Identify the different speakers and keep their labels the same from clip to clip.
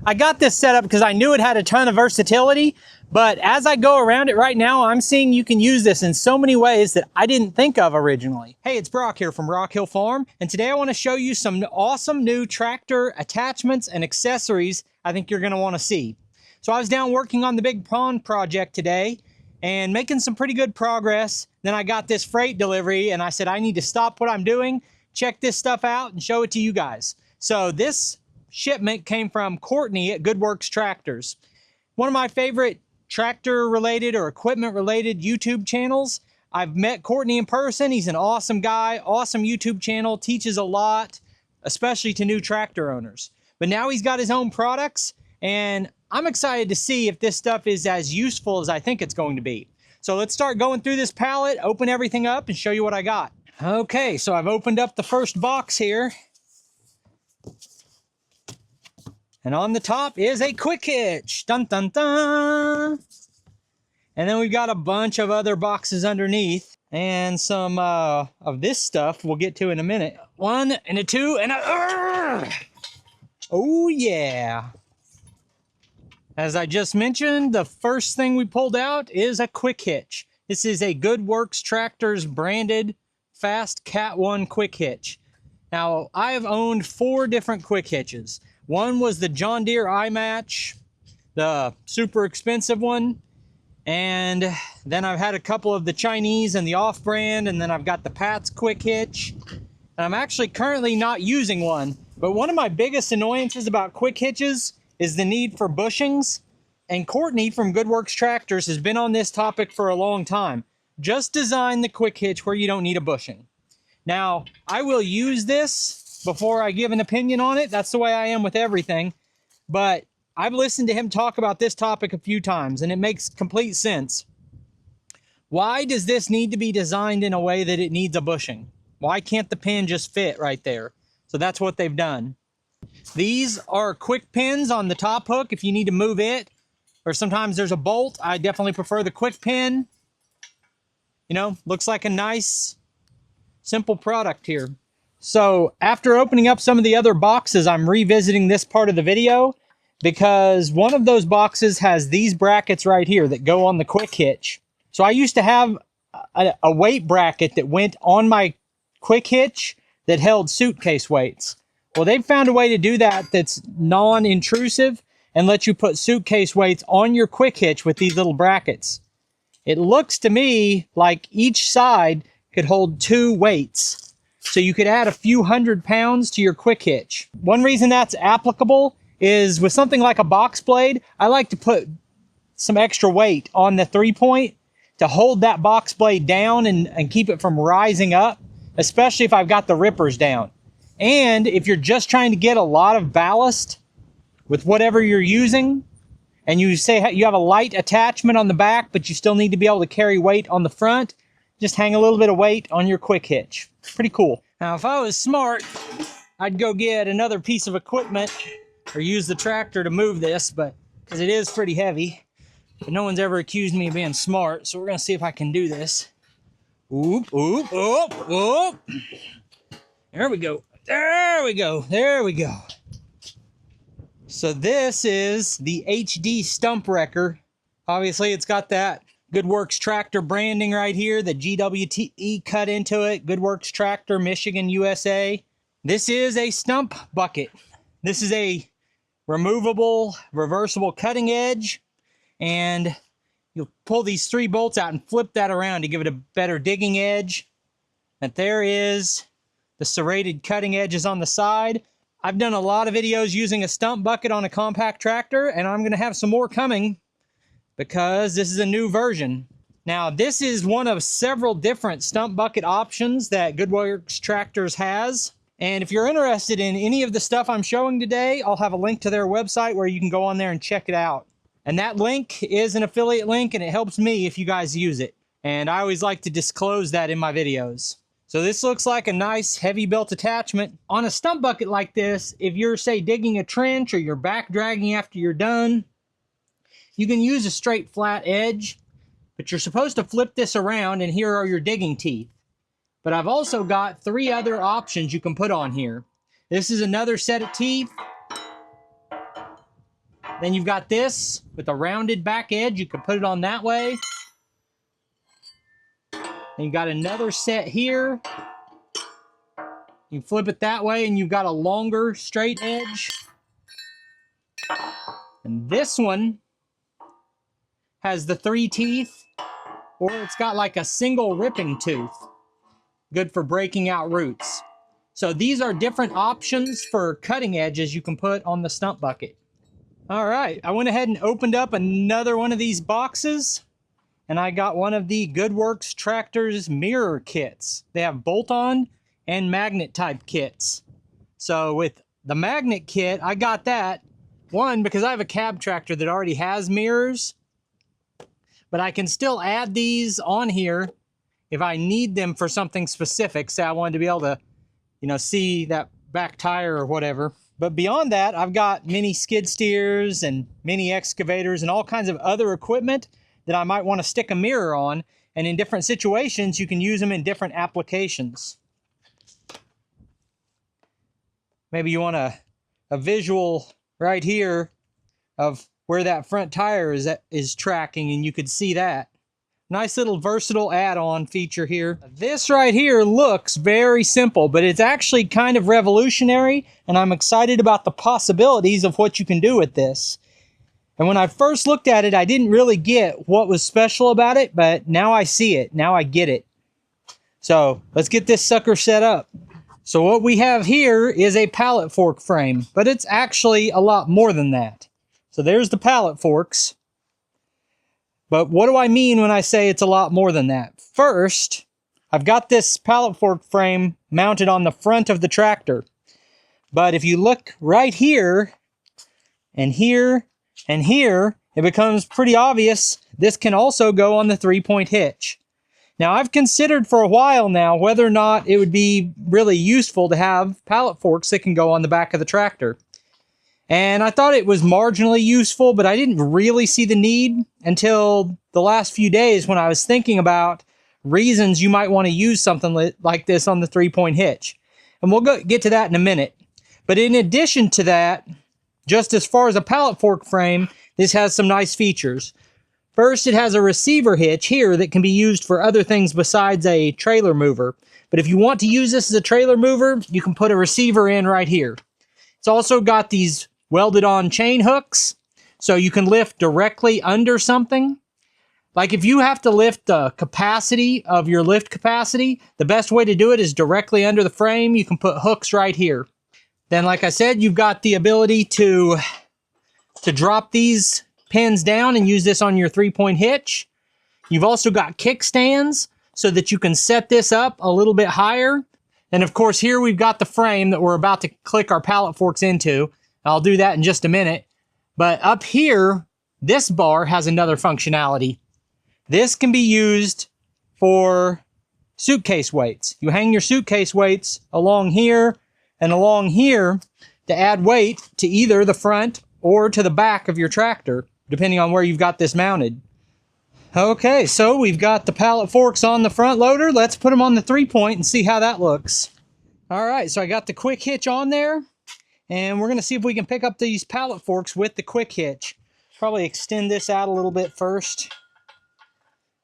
Speaker 1: I got this set up because I knew it had a ton of versatility, but as I go around it right now, I'm seeing you can use this in so many ways that I didn't think of originally. Hey, it's Brock here from Rock Hill Farm, and today I want to show you some awesome new tractor attachments and accessories I think you're going to want to see. So I was down working on the big pond project today and making some pretty good progress. Then I got this freight delivery and I said, I need to stop what I'm doing, check this stuff out and show it to you guys. So this shipment came from Courtney at Works Tractors. One of my favorite tractor related or equipment related YouTube channels. I've met Courtney in person. He's an awesome guy, awesome YouTube channel, teaches a lot, especially to new tractor owners. But now he's got his own products and I'm excited to see if this stuff is as useful as I think it's going to be. So let's start going through this pallet, open everything up and show you what I got. Okay, so I've opened up the first box here. And on the top is a quick hitch. Dun, dun, dun. And then we've got a bunch of other boxes underneath. And some of this stuff we'll get to in a minute. 1 and a 2 and a... Oh, yeah. As I just mentioned, the first thing we pulled out is a quick hitch. This is a Works Tractors branded Fast Cat 1 quick hitch. Now, I have owned 4 different quick hitches. One was the John Deere iMatch, the super expensive one. And then I've had a couple of the Chinese and the off-brand, and then I've got the Pat's quick hitch. And I'm actually currently not using one, but one of my biggest annoyances about quick hitches is the need for bushings. And Courtney from Works Tractors has been on this topic for a long time. Just design the quick hitch where you don't need a bushing. Now, I will use this before I give an opinion on it. That's the way I am with everything. But I've listened to him talk about this topic a few times, and it makes complete sense. Why does this need to be designed in a way that it needs a bushing? Why can't the pin just fit right there? So that's what they've done. These are quick pins on the top hook if you need to move it, or sometimes there's a bolt. I definitely prefer the quick pin. You know, looks like a nice, simple product here. So after opening up some of the other boxes, I'm revisiting this part of the video because one of those boxes has these brackets right here that go on the quick hitch. So I used to have a weight bracket that went on my quick hitch that held suitcase weights. Well, they've found a way to do that that's non-intrusive and let you put suitcase weights on your quick hitch with these little brackets. It looks to me like each side could hold 2 weights. So you could add a few 100 pounds to your quick hitch. One reason that's applicable is with something like a box blade, I like to put some extra weight on the 3-point to hold that box blade down and keep it from rising up, especially if I've got the rippers down. And if you're just trying to get a lot of ballast with whatever you're using, and you say you have a light attachment on the back, but you still need to be able to carry weight on the front, just hang a little bit of weight on your quick hitch. Pretty cool. Now, if I was smart, I'd go get another piece of equipment or use the tractor to move this, but because it is pretty heavy. But no one's ever accused me of being smart, so we're going to see if I can do this. Oop, oop, oop, oop. There we go. There we go. There we go. So this is the HD Stump Wrecker. Obviously, it's got that Works Tractor branding right here, the GWTE cut into it. Works Tractor, Michigan, USA. This is a stump bucket. This is a removable, reversible cutting edge. And you'll pull these 3 bolts out and flip that around to give it a better digging edge. And there is the serrated cutting edges on the side. I've done a lot of videos using a stump bucket on a compact tractor, and I'm going to have some more coming because this is a new version. Now, this is one of several different stump bucket options that Works Tractors has. And if you're interested in any of the stuff I'm showing today, I'll have a link to their website where you can go on there and check it out. And that link is an affiliate link, and it helps me if you guys use it. And I always like to disclose that in my videos. So this looks like a nice heavy built attachment. On a stump bucket like this, if you're, say, digging a trench or you're back dragging after you're done, you can use a straight flat edge, but you're supposed to flip this around, and here are your digging teeth. But I've also got 3 other options you can put on here. This is another set of teeth. Then you've got this with a rounded back edge. You can put it on that way. And you've got another set here. You flip it that way and you've got a longer straight edge. And this one has the 3 teeth, or it's got like a single ripping tooth. Good for breaking out roots. So these are different options for cutting edges you can put on the stump bucket. All right, I went ahead and opened up another one of these boxes, and I got one of the Works Tractor's mirror kits. They have bolt-on and magnet type kits. So with the magnet kit, I got that, one, because I have a cab tractor that already has mirrors, but I can still add these on here if I need them for something specific. Say I wanted to be able to, see that back tire or whatever. But beyond that, I've got mini skid steers and mini excavators and all kinds of other equipment that I might want to stick a mirror on. And in different situations, you can use them in different applications. Maybe you want a visual right here of where that front tire is tracking, and you could see that. Nice little versatile add-on feature here. This right here looks very simple, but it's actually kind of revolutionary, and I'm excited about the possibilities of what you can do with this. And when I first looked at it, I didn't really get what was special about it, but now I see it. Now I get it. So let's get this sucker set up. So what we have here is a pallet fork frame, but it's actually a lot more than that. So there's the pallet forks. But what do I mean when I say it's a lot more than that? First, I've got this pallet fork frame mounted on the front of the tractor. But if you look right here, and here, and here, it becomes pretty obvious this can also go on the 3-point hitch. Now, I've considered for a while now whether or not it would be really useful to have pallet forks that can go on the back of the tractor. And I thought it was marginally useful, but I didn't really see the need until the last few days when I was thinking about reasons you might want to use something like this on the 3-point hitch. And we'll get to that in a minute. But in addition to that, just as far as a pallet fork frame, this has some nice features. First, it has a receiver hitch here that can be used for other things besides a trailer mover. But if you want to use this as a trailer mover, you can put a receiver in right here. It's also got these welded on chain hooks, so you can lift directly under something. Like if you have to lift the capacity of your lift capacity, the best way to do it is directly under the frame. You can put hooks right here. Then, like I said, you've got the ability to drop these pins down and use this on your 3-point hitch. You've also got kickstands so that you can set this up a little bit higher. And of course, here we've got the frame that we're about to click our pallet forks into. I'll do that in just a minute. But up here, this bar has another functionality. This can be used for suitcase weights. You hang your suitcase weights along here and along here to add weight to either the front or to the back of your tractor, depending on where you've got this mounted. Okay, so we've got the pallet forks on the front loader. Let's put them on the 3-point and see how that looks. All right, so I got the quick hitch on there. And we're going to see if we can pick up these pallet forks with the quick hitch. Probably extend this out a little bit first.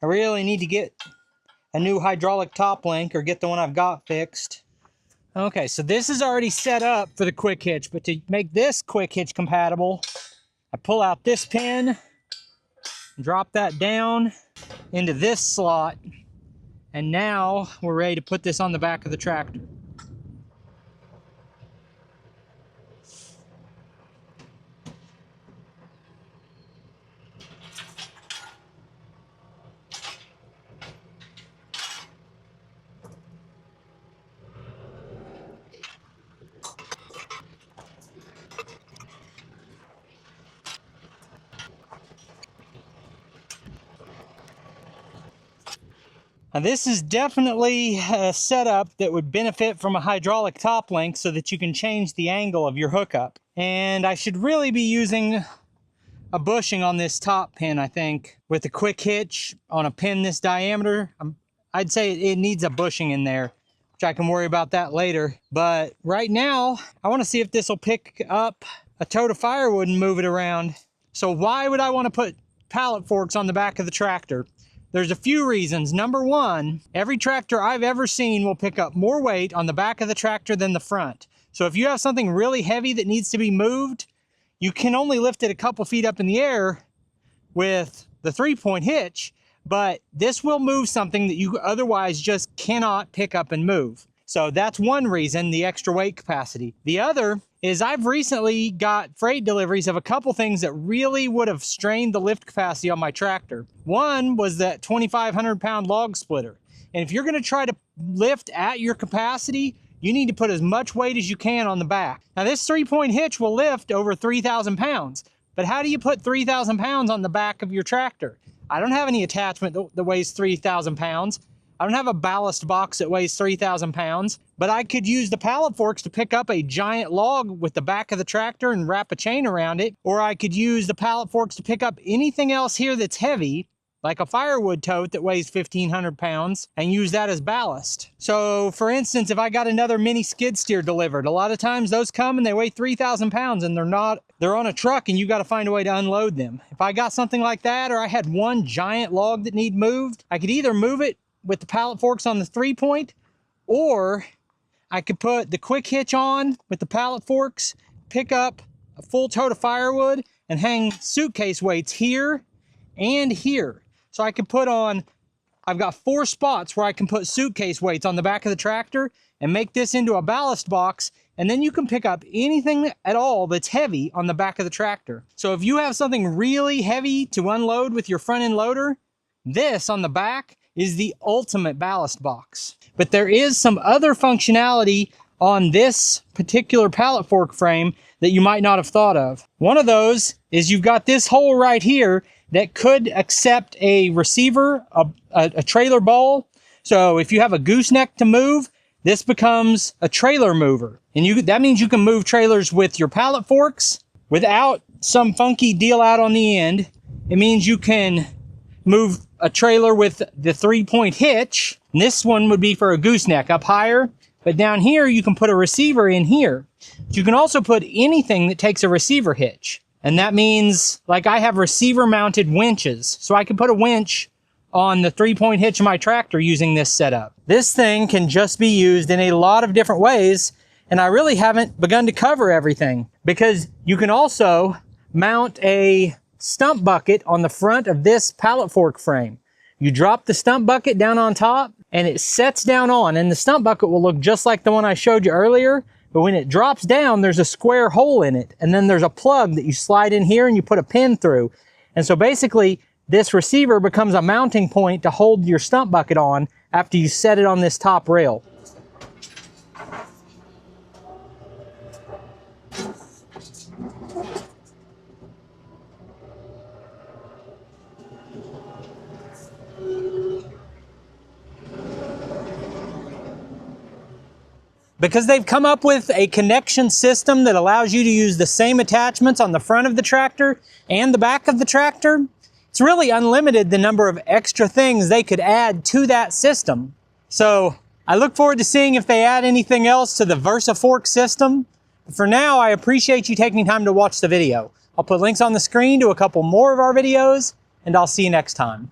Speaker 1: I really need to get a new hydraulic top link or get the one I've got fixed. Okay, so this is already set up for the quick hitch, but to make this quick hitch compatible, I pull out this pin, drop that down into this slot, and now we're ready to put this on the back of the tractor. Now this is definitely a setup that would benefit from a hydraulic top link so that you can change the angle of your hookup. And I should really be using a bushing on this top pin, I think. With a quick hitch on a pin this diameter, I'd say it needs a bushing in there, which I can worry about that later. But right now, I want to see if this will pick up a tote of firewood and move it around. So why would I want to put pallet forks on the back of the tractor? There's a few reasons. Number one, every tractor I've ever seen will pick up more weight on the back of the tractor than the front. So if you have something really heavy that needs to be moved, you can only lift it a couple feet up in the air with the 3-point hitch, but this will move something that you otherwise just cannot pick up and move. So that's one reason, the extra weight capacity. The other is I've recently got freight deliveries of a couple things that really would have strained the lift capacity on my tractor. One was that 2,500 pound log splitter. And if you're gonna try to lift at your capacity, you need to put as much weight as you can on the back. Now this 3-point hitch will lift over 3,000 pounds, but how do you put 3,000 pounds on the back of your tractor? I don't have any attachment that weighs 3,000 pounds. I don't have a ballast box that weighs 3,000 pounds, but I could use the pallet forks to pick up a giant log with the back of the tractor and wrap a chain around it, or I could use the pallet forks to pick up anything else here that's heavy, like a firewood tote that weighs 1,500 pounds, and use that as ballast. So for instance, if I got another mini skid steer delivered, a lot of times those come and they weigh 3,000 pounds and they're on a truck and you got to find a way to unload them. If I got something like that, or I had one giant log that need moved, I could either move it with the pallet forks on the 3-point, or I could put the quick hitch on with the pallet forks, pick up a full tote of firewood, and hang suitcase weights here and here. So I could put on, I've got 4 spots where I can put suitcase weights on the back of the tractor and make this into a ballast box, and then you can pick up anything at all that's heavy on the back of the tractor. So if you have something really heavy to unload with your front end loader, this on the back is the ultimate ballast box. But there is some other functionality on this particular pallet fork frame that you might not have thought of. One of those is you've got this hole right here that could accept a receiver, a trailer ball. So if you have a gooseneck to move, this becomes a trailer mover. And that means you can move trailers with your pallet forks without some funky deal out on the end. It means you can move a trailer with the 3-point hitch. And this one would be for a gooseneck up higher, but down here you can put a receiver in here. But you can also put anything that takes a receiver hitch. And that means, like, I have receiver mounted winches, so I can put a winch on the 3-point hitch of my tractor using this setup. This thing can just be used in a lot of different ways, and I really haven't begun to cover everything, because you can also mount a stump bucket on the front of this pallet fork frame. You drop the stump bucket down on top and it sets down on, and the stump bucket will look just like the one I showed you earlier, but when it drops down, there's a square hole in it, and then there's a plug that you slide in here and you put a pin through. And so basically this receiver becomes a mounting point to hold your stump bucket on after you set it on this top rail. Because they've come up with a connection system that allows you to use the same attachments on the front of the tractor and the back of the tractor, it's really unlimited the number of extra things they could add to that system. So I look forward to seeing if they add anything else to the VersaFork system. For now, I appreciate you taking time to watch the video. I'll put links on the screen to a couple more of our videos, and I'll see you next time.